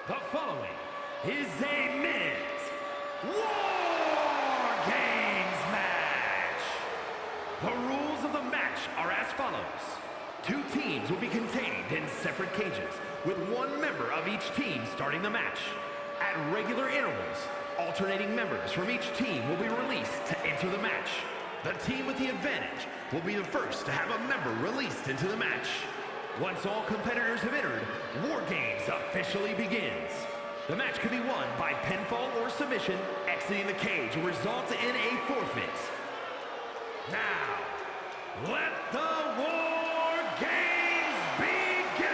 The following is a men's War Games match. The rules of the match are as follows. Two teams will be contained in separate cages, with one member of each team starting the match. At regular intervals, alternating members from each team will be released to enter the match. The team with the advantage will be the first to have a member released into the match. Once all competitors have entered, War Games officially begins. The match can be won by pinfall or submission. Exiting the cage will result in a forfeit. Now, let the War Games begin!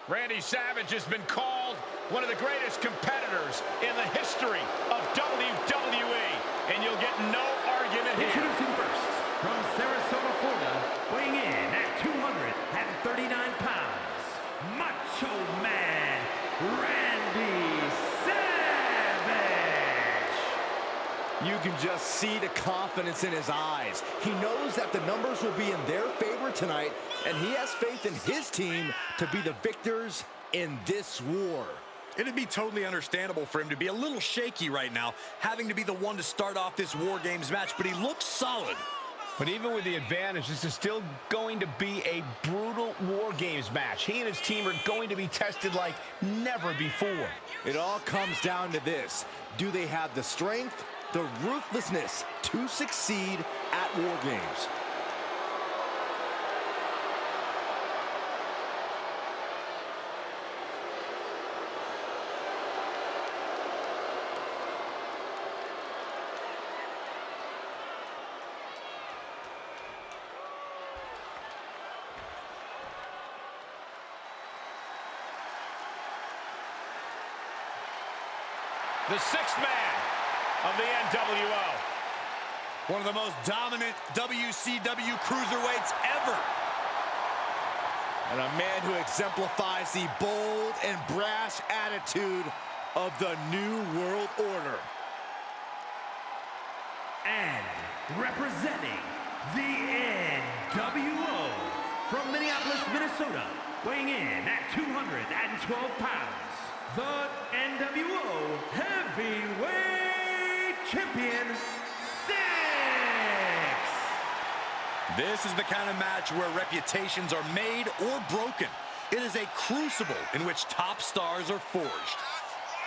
Randy Savage has been called one of the greatest competitors in the history of WWE, and you'll get no argument here. Introducing first, from Sarasota, Florida, weighing in at 239 pounds, Macho Man, Randy Savage! You can just see the confidence in his eyes. He knows that the numbers will be in their favor tonight, and he has faith in his team to be the victors in this war. It'd be totally understandable for him to be a little shaky right now, having to be the one to start off this War Games match, but he looks solid. But even with the advantage, this is still going to be a brutal War Games match. He and his team are going to be tested like never before. It all comes down to this. Do they have the strength, the ruthlessness to succeed at War Games? The sixth man of the NWO. One of the most dominant WCW cruiserweights ever. And a man who exemplifies the bold and brash attitude of the New World Order. And representing the NWO from Minneapolis, Minnesota, weighing in at 212 pounds, the NWO Heavyweight Champion, Syxx! This is the kind of match where reputations are made or broken. It is a crucible in which top stars are forged.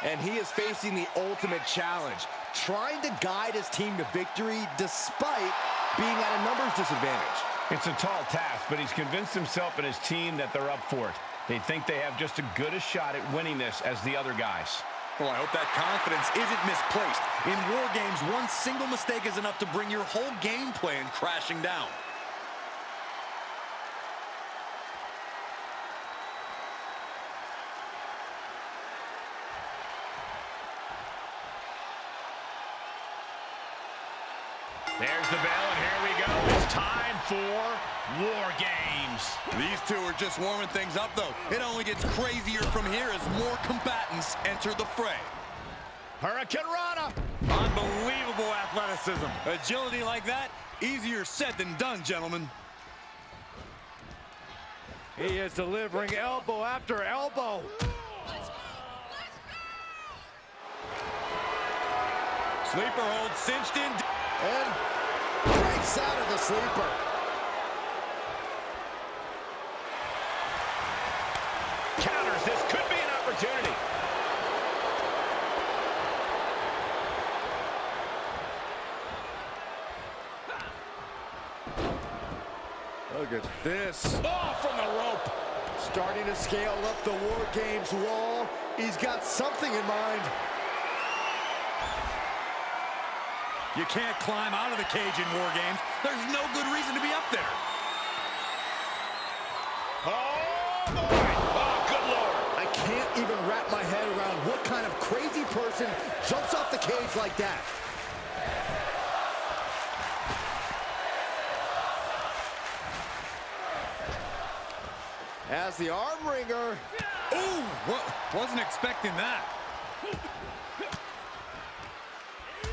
And he is facing the ultimate challenge, trying to guide his team to victory despite being at a numbers disadvantage. It's a tall task, but he's convinced himself and his team that they're up for it. They think they have just as good a shot at winning this as the other guys. Well, I hope that confidence isn't misplaced. In War Games, one single mistake is enough to bring your whole game plan crashing down. There's the bell, and here we go. It's time for War Games. These two are just warming things up, though. It only gets crazier from here as more combatants enter the fray. Hurricane Rana. Unbelievable athleticism. Agility like that, easier said than done, gentlemen. He is delivering elbow after elbow. Sleeper hold cinched in. And breaks out of the sleeper. Counters. This could be an opportunity. Look at this. Oh, from the rope. Starting to scale up the War Games wall. He's got something in mind. You can't climb out of the cage in War Games. There's no good reason to be up there. Oh, boy. Oh, good Lord. I can't even wrap my head around what kind of crazy person jumps off the cage like that. As the arm wringer. Ooh, wasn't expecting that.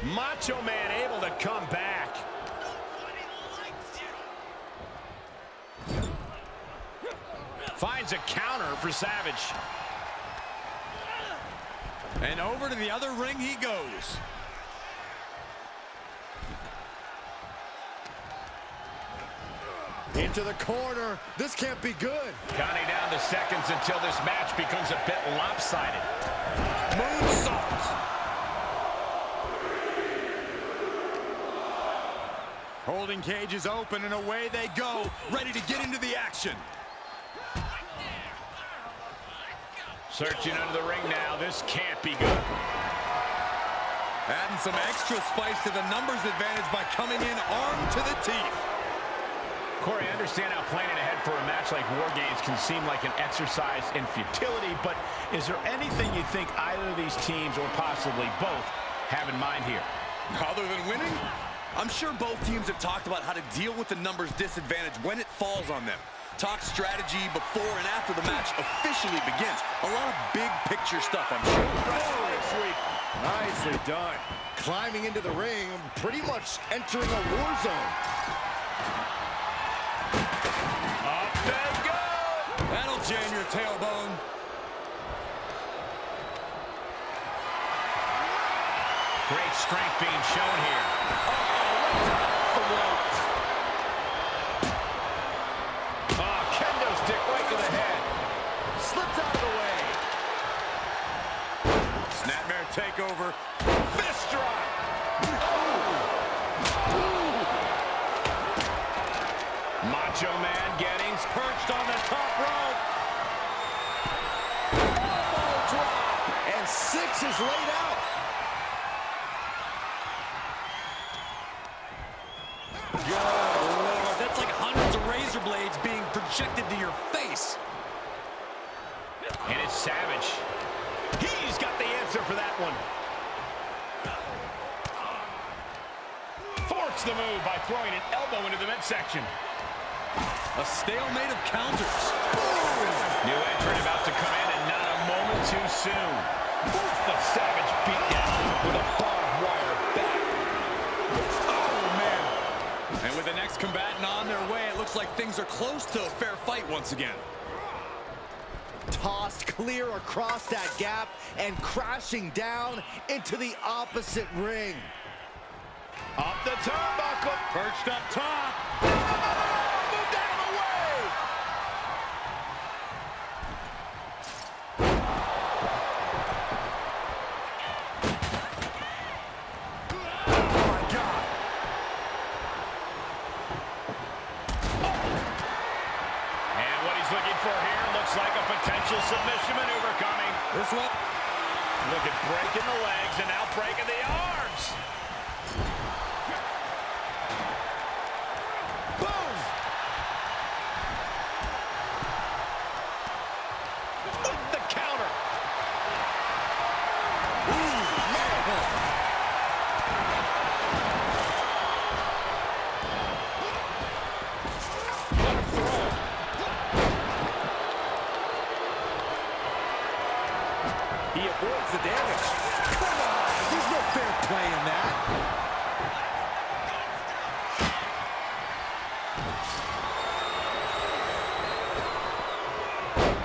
Macho Man able to come back. Finds a counter for Savage. And over to the other ring he goes. Into the corner. This can't be good. Counting down the seconds until this match becomes a bit lopsided. Moonsault. Holding cage is open and away they go, ready to get into the action. Searching under the ring now. This can't be good. Adding some extra spice to the numbers advantage by coming in armed to the teeth. Corey, I understand how planning ahead for a match like War Games can seem like an exercise in futility, but is there anything you think either of these teams, or possibly both, have in mind here? Other than winning? I'm sure both teams have talked about how to deal with the numbers disadvantage when it falls on them. Talk strategy before and after the match officially begins. A lot of big picture stuff, I'm sure. Nicely done. Climbing into the ring, pretty much entering a war zone. Up they go! That'll jam your tailbone. Great strength being shown here. Kendo stick right to the head. Slips out of the way. Snapmare takeover. Fist drop. Macho Man getting perched on the top rope. Elbow drop. And Syxx is laid out. Good Lord, that's like hundreds of razor blades being projected to your face. And it's Savage. He's got the answer for that one. Forks the move by throwing an elbow into the midsection. A stalemate of counters. New entrant about to come in, and not a moment too soon. The Savage beat down with a barbed wire back. Oh, man. And with the next combatant on their way, it looks like things are close to a fair fight once again. Tossed clear across that gap and crashing down into the opposite ring. Up the turnbuckle. Perched up top. Moved out of the way. Oh, my God. And what he's looking for here looks like a potential submission maneuver coming. This one. Look at breaking the legs and now breaking the arms. Boom! With the counter. Ooh, man. What a throw. He avoids the damage. Come on, there's no fair play in that.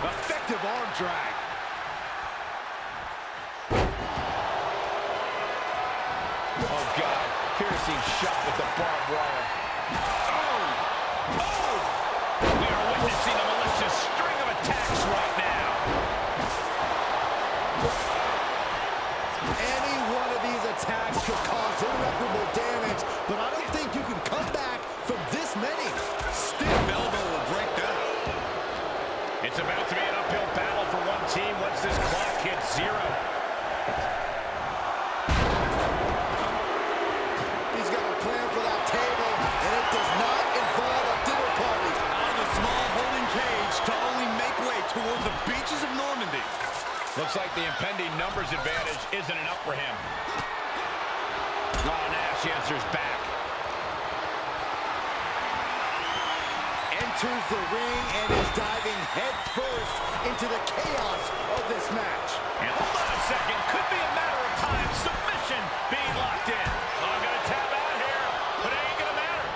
Effective arm drag. Oh, God. Piercing shot with the barbed wire. Oh! Oh! We are witnessing a malicious string of attacks right now. Any one of these attacks could cause irreparable damage, but I don't think you can come back from this many. Stiff elbow will break that. It's about to be an uphill battle for one team once this clock hits zero. He's got a plan for that table, and it does not involve a dinner party. Out of the small holding cage to only make way toward the beaches of Normandy. Looks like the impending numbers advantage isn't enough for him. Oh, Nash answers back. Enters the ring and is diving headfirst into the chaos of this match. And hold on a second, could be a matter of time. Submission submission being locked in. Oh, I'm going to tap out here, but it ain't going to matter.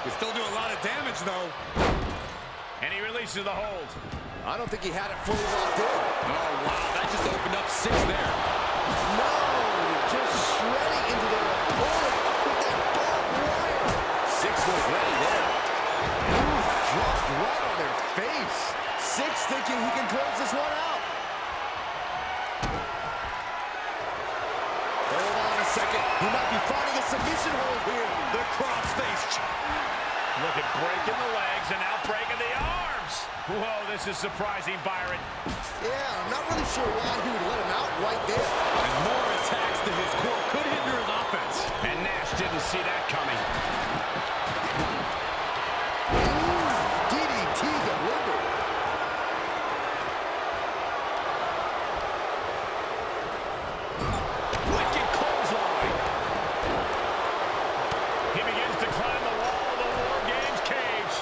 He's still doing a lot of damage, though. And he releases the hold. I don't think he had it fully locked in. Oh, wow, that just opened up Syxx there. No, just shredding into their opponent with that barbed wire. Syxx was ready there. Dropped right on their face. Syxx thinking he can close this one out. Hold on a second. He might be finding a submission hold here. The crossface. Look at breaking the legs and now breaking the arms. Whoa, this is surprising, Byron. Yeah, I'm not really sure why he would let him out right there. And more attacks to his core could hinder his offense. And Nash didn't see that coming. DDT delivered. Wicked clothesline. He begins to climb the wall of the War Games cage.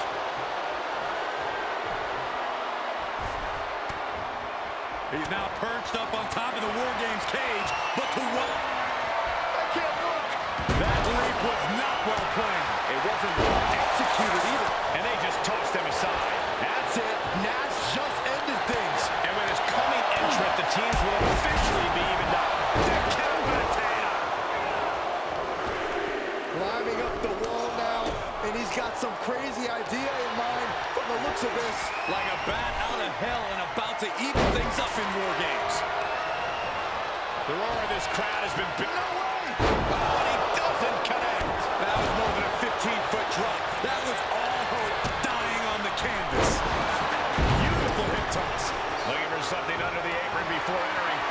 He's now perched up on top of the War Games cage, but to what? I can't look. That leap was not well planned. It wasn't well executed either. And they just tossed him aside. That's it. Nash just ended things. And with his coming entrant, the teams will officially be evened up. Climbing up the wall now, and he's got some crazy idea in mind from the looks of this. Like a bat out of hell and about to even things up in War Games. The roar of this crowd has been big. No way! Oh, and he doesn't connect. That was more than a 15-foot drop. That was all hope dying on the canvas. Beautiful hip toss. Looking for something under the apron before entering.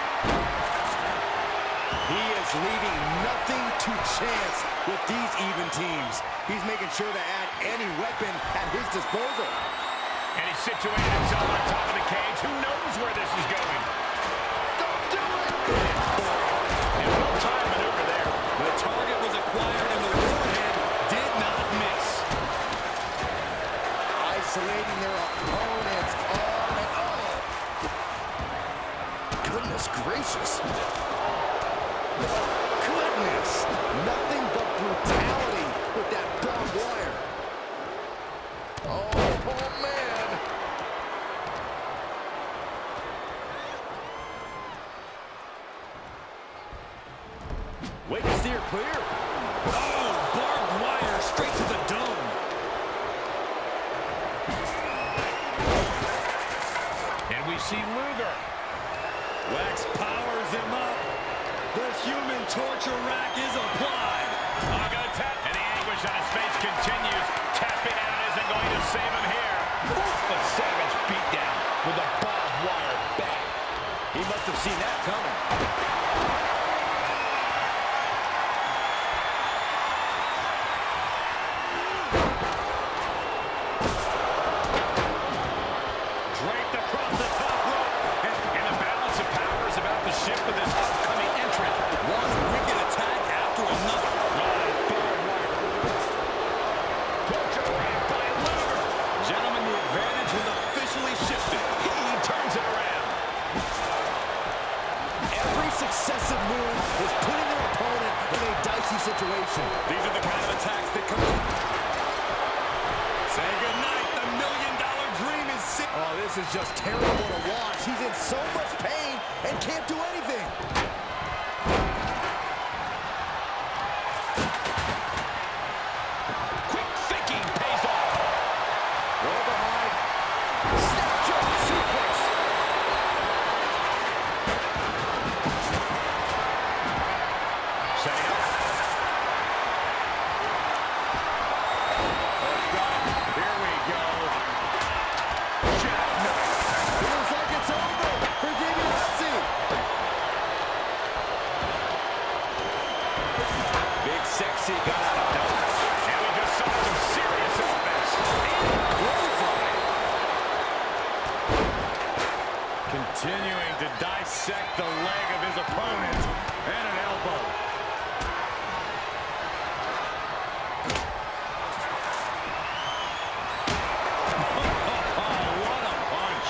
He is leaving nothing to chance with these even teams. He's making sure to add any weapon at his disposal. And he's situated himself on top of the cage. Who knows where this is going? Don't do it! And well-timed maneuver there. The target was acquired and the warhead did not miss. Isolating their opponents. Goodness gracious. Goodness. Nothing but brutality with that barbed wire. Oh, man. Way to steer clear. Oh, barbed wire straight to the dome. And we see Luger. Wax powers him up. The human torture rack is applied. Oh, gonna tap. And the anguish on his face continues. Tapping out isn't going to save him here. A savage beatdown with a barbed wire bat. He must have seen that coming. Draped across the top rope. And the balance of power is about to shift with this upcoming entrant. One wicked attack after another. Torture rack by Luger. Gentlemen, the advantage has officially shifted. He turns it around. Every successive move is putting their opponent in a dicey situation. These are the kind of attacks that come. Say goodnight. The million-dollar dream is sick. Oh, this is just terrible to watch. He's in so much pain and can't do anything. Quick thinking pays off. Roll behind. Snapjaw suplex. Setting up. Here we go. Jackknife. Feels like it's over for DiBiase. Big Sexy got out of dodge. And we just saw some serious offense. Continuing to dissect the leg of his opponent. And an elbow. Oh, what a punch.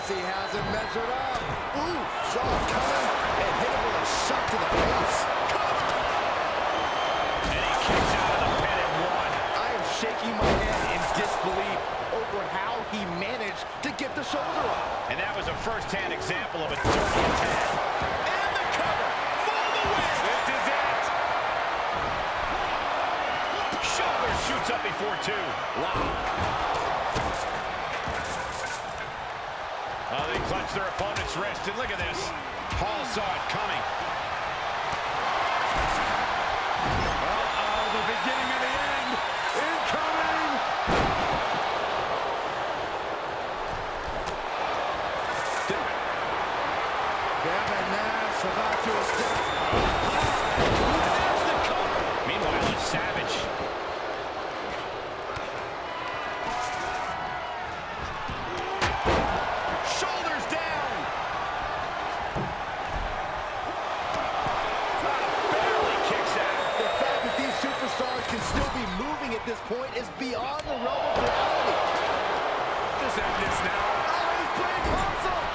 DiBiase has him measured up. Ooh, saw it coming and hit him with a shot to the face. And he kicks out of the pin at 1. I am shaking my head in disbelief over how he managed to get the shoulder up. And that was a first-hand example of a dirty attack. And the cover for the win. This is it. Shoulder shoots up before 2. Wow. They clutch their opponent's wrist, and look at this. Hall saw it coming. The beginning of the end. Incoming. Kevin Nash about to escape. There's the cover. Meanwhile, it's Savage. Shoulders down. Barely kicks out. The fact that these superstars can still be moving at this point is beyond the realm of reality. Just end this now. Oh, he's playing console.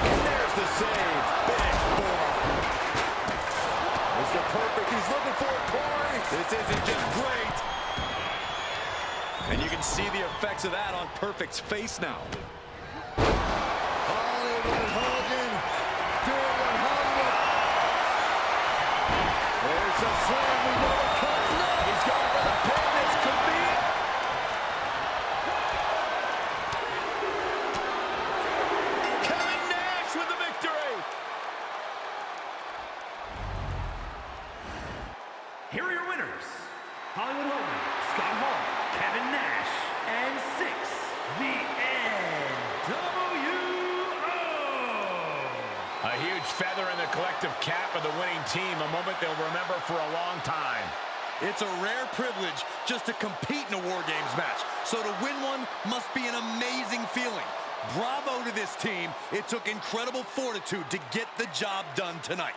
And there's the save. Big forearm. Mr. Perfect, he's looking for a corner. This isn't just great. And you can see the effects of that on Perfect's face now. Hollywood Hogan doing what Hollywood. There's a slam. We know it comes now. He's going for the pin. This could be it. Kevin Nash with the victory. Here are your winners. Hollywood Hogan, Scott Hall, Kevin Nash, and Syxx, the NWO. A huge feather in the collective cap of the winning team, a moment they'll remember for a long time. It's a rare privilege just to compete in a War Games match. So to win one must be an amazing feeling. Bravo to this team. It took incredible fortitude to get the job done tonight.